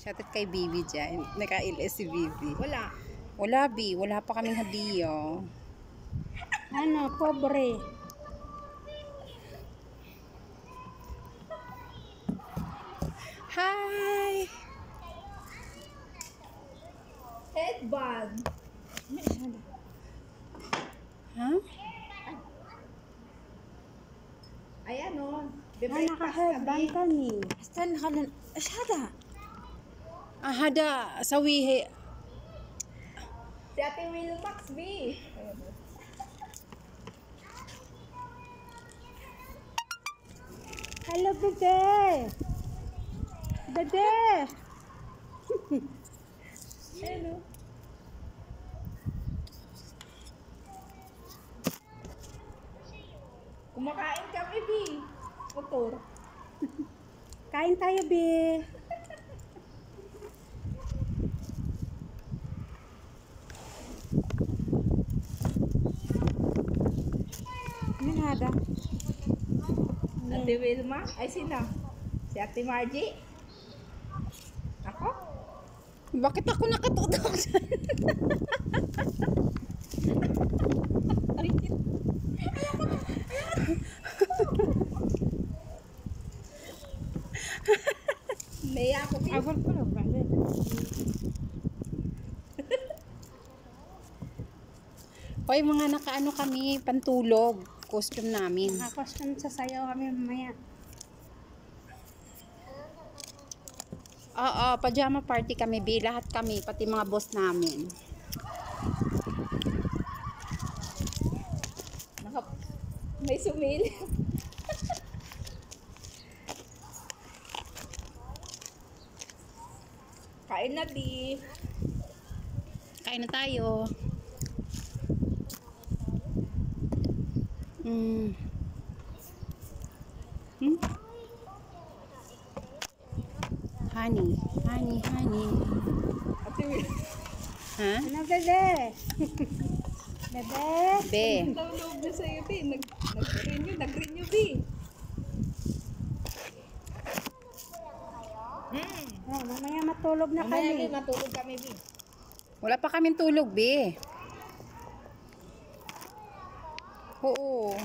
Shoutout kay Bibi dyan. Naka-LS si Bibi. Wala. Wala, Bi. Wala pa kaming hadiyo. Ano, pobre. Hi! Headband. Ha? Ayan o. Ah, naka-headband kami. Saan ka na? Ashada. Ahada. Sawihe. Si Ate Wilmax, B. Hello, bebe. Bebe. Hello. Kumakain kami, B. Motor. Kain tayo, be. Ano hada? Ate Wilma. Ay, sino? Si Ate Margie. Ako? Bakit ako nakatutok dyan? Naya ako, B. Awal ko lang, bale. Hoy, mga nakaano kami, pantulog. Costume namin. Naka-costume sa sayaw kami mamaya. Oo, pajama party kami, Bi. Lahat kami, pati mga boss namin. May sumili. Kain na, B. Kain na tayo. Hmm. Hmm? Honey. Honey, honey. Ate Wilma. Ha? Ano, bebe? Bebe? Be. Ang loob na sa'yo, B. Nag-renew, B. Oh, mamaya matulog na Mamaya, B, kami. matulog kami, B. Wala pa kaming tulog, Be. Oo.